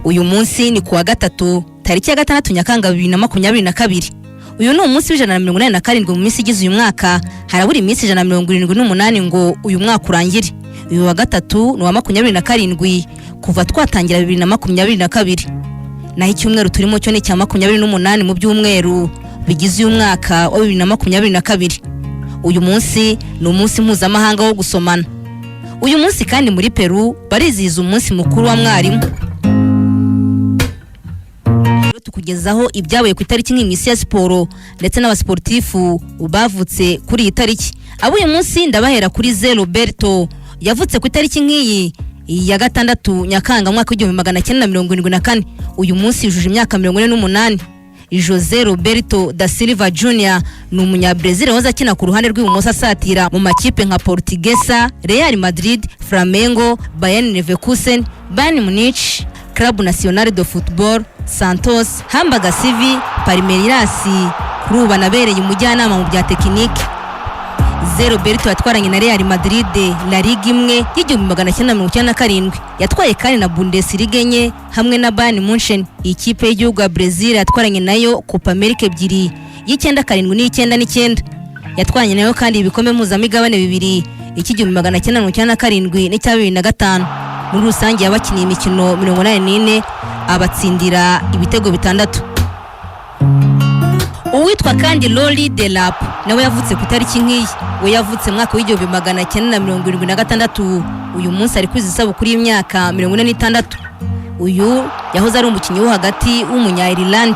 Uyu munsi ni kuwa gatatu tariki ya 6 Nyakanga 2022. Uyu ni umunsi w'187 mu minsi igize uyu mwaka, haraburi iminsi 178 ngo uyu mwaka urangire. Uyu wa gatatu ni wa 27 kuva twatangira 2022. Naho icyumweru turimo cyo ni cya 28 mu byumweru bigize uyu mwaka wa 2022. Uyu munsi ni umunsi mpuzamahanga wo gusomana. Uyu munsi kandi muri Peru barizihiza umunsi mukuru wa mwarimu. Tukugezaho ibyabaye ku itariki nk'imisi ya siporo ndetse n'abasportifu bavutse kuri iyi tariki. Abo uyu munsi ndabahera kuri Zé Roberto yavutse ku itariki nk'iyi ya 6 Nyakanga mwaka w'1974. Uyu munsi yujuje imyaka 48. José Roberto da Silva Jr. ni umunyabrazil waza akina ku ruhande rw'ibumoso asatira mu makipe nka Portuguesa, Real Madrid, Flamengo, Bayern Leverkusen, Bayern Munich, Club Nacional de Football, Santos, Hamburger CV, Palmeiras. Kuri ubu anabereye umujyanama mu bya tekinike. Zé Roberto yatwaranye na Real Madrid La Liga imwe y'1997, yatwaye kandi na Bundesliga enye hamwe na Bayern Munchen. Ikipe y'igihugu ya Brazil yatwaranye nayo Copa America ebyiri y'97 n'99. Yatwaranye nayo kandi ibikombe mpuzamigabane bibiri, y'1997 n'icya2005. Muri rusange yabakiniye imikino 84 abatsindira ibitego 6. Uwitwa kandi Loli Delap nawe yavutse ku itariki nk'iyi. We yavutse mwaka w'1976. Uyu munsi ari kwizisabu kuri imyaka 46. Uyu yahoze ari umukinnyi wo hagati w'umunya-Ireland,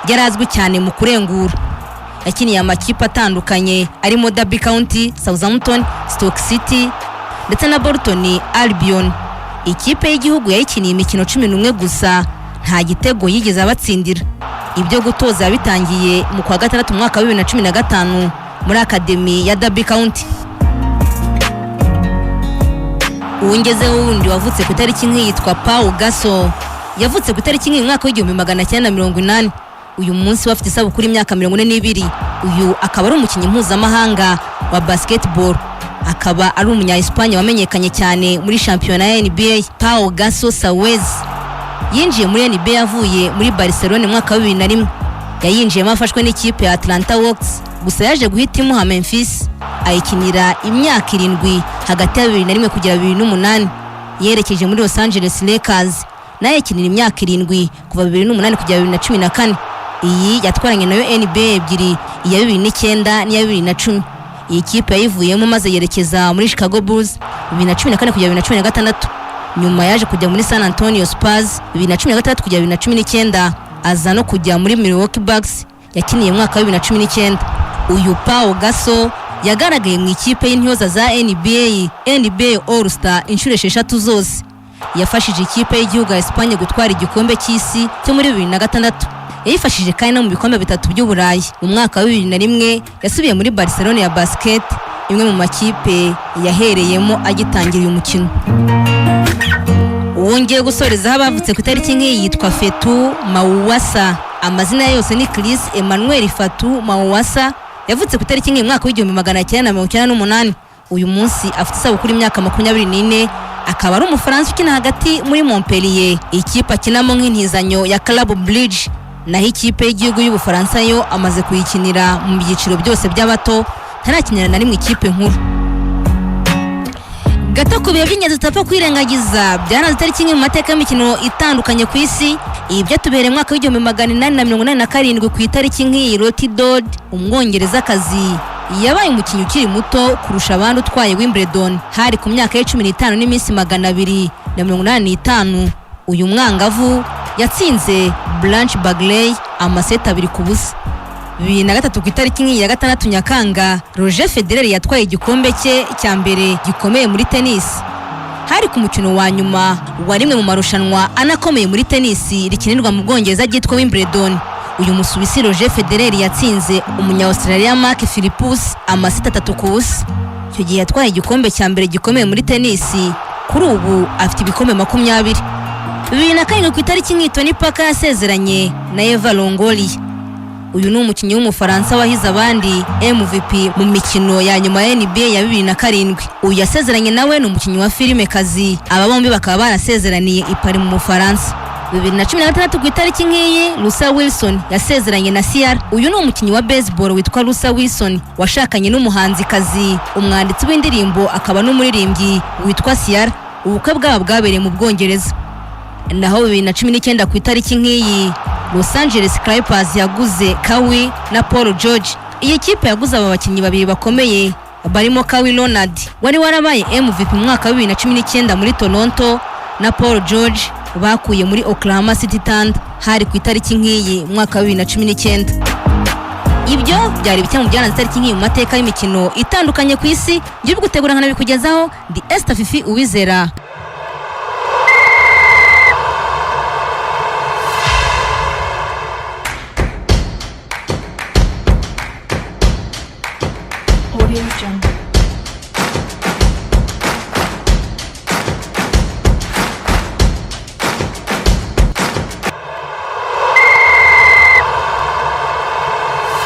yarazwi cyane mu kurengura. Yakiniye amakipe atandukanye arimo Derby County, Southampton, Stoke City ndetse na Bolton Albion. Ikipe y'igihugu yayikiniye imikino 11 gusa, nta gitego yigeze abatsindira. Ibyo gutoza bitangiye mu kwa gatandatu mwaka wa 2015 muri Academy ya Derby County. Uwongezeho wundi wavutse ku itariki nk'iyi yitwa Pau Gasol. Yavutse ku itariki nk'iyi mwaka w'1980. Uyu munsi wafite isabukuru imyaka 42. Uyu akaba ari umukinnyi mpuzamahanga wa basketball, akaba ari umunya-Espanya wamenyekanye cyane muri shampiyona ya NBA. Pau Gasol Suarez yinjiye muri NBA yavuye muri Barcelona mwaka wa 2001. Yayinjiyemo afashwe n'ikipe ya Atlanta Hawks, gusa yaje guhitimo Memphis ayikinira imyaka 7 hagati ya 2001 kugera 2008. Yerekeje muri Los Angeles Lakers naye yakinira imyaka 7 kuva 2008 kugera 2014. Iyi yatwaranye nayo NBA ebyiri, iya 2009 n'iya 2010. Iyi kipe yayivuyemo maze yerekeza muri Chicago Bulls 2014 kugera 2016. Nyuma yaje kujya muri San Antonio Spurs 2013 kugera 2019. Aza no kujya muri Milwaukee Bucks yakiniye mwaka wa 2019. Uyu Pau Gasol yagaragaye mu ikipe y'intyoza za NBA All Star inshuro 6 zose. Yafashije ikipe y'igihugu ya Espanye gutwara igikombe cy'isi cyo muri 2006. Yayifashije kandi no mu bikombe 3 by'Uburayi. Mu mwaka wa 2001 yasubiye muri Barcelona ya basket, imwe mu makipe yahereyemo agitangira uyu mukino. Uwongeye gusoreza abavutse ku itariki nk'iyi yitwa Fetu Mawasa. Amazina yose ni Chris Emmanuel Fatu Mawasa. Yavutse ku itariki nk'iyi mwaka w'1998. Uyu munsi afite isabukuru imyaka 24. Akaba ari umufaransa ukina hagati muri Montpellier, ikipe akinamo nk'intizanyo ya Club Bridge. Naho ikipe y'igihugu y'Ubufaransa yo amaze kuyikinira mu byiciro byose by'abato, ntarakinira na rimwe ikipe nkuru. Gato ku bihe by'ingenzi tutapfa kwirengagiza byanaze itariki nk'iyi mu mateka y'imikino itandukanye ku isi. Ibyo tubereye mwaka w'1887 ku itariki nk'iyi Lottie Dod, umwongerezakazi, yabaye umukinnyi ukiri muto kurusha abandi utwaye Wimbledon. Hari ku myaka ya 15 n'iminsi 285. Uyu mwangavu yatsinze Blanche Bagley amaseta 2-0. 2003 ku itariki nk'iyi ya 6 Nyakanga, Roger Federer yatwaye igikombe cye cya mbere gikomeye muri tennis. Hari ku mukino wa nyuma wa rimwe mu marushanwa anakomeye muri tennis rikinirwa mu Bwongereza ryitwa Wimbledon. Uyu Musuwisi Roger Federer yatsinze umunya-Australia Mark Philippus amaseta 3-0. Icyo gihe yatwaye igikombe cya mbere gikomeye muri tennis. Kuri ubu afite ibikombe 20. 2004 ku itariki nk'iyi Tony Parker yasezeranye na Eva Longoria. Uyu ni umukinnyi w'Umufaransa wahize abandi MVP mu mikino ya nyuma ya NBA ya 2007. Uyu yasezeranye nawe ni umukinnyi wa filime kazi. Aba bombi bakaba barasezeraniye i Paris mu Bufaransa. 2016 ku itariki nk'iyi Russell Wilson yasezeranye na Ciara. Uyu ni umukinnyi wa baseball witwa Russell Wilson washakanye n'umuhanzikazi umwanditsi w'indirimbo akaba n'umuririmbyi witwa Ciara. Ubukwe bwabo bwabereye mu Bwongereza. Naho 2019 ku itariki nk'iyi Los Angeles Clippers yaguze Kawhi na Paul George. Iyi kipe yaguze aba bakinnyi babiri bakomeye barimo Kawhi Leonard wari warabaye MVP mu mwaka wa 2019 muri Toronto na Paul George bakuye muri Oklahoma City Thunder hari ku itariki nk'iyi mwaka wa 2019. Ibyo byari bike mu byaranze itariki nk'iyi mu mateka y'imikino itandukanye ku isi. Ngiye gutegura nkana bikugezaho ndi Esther Fifi Uwizera.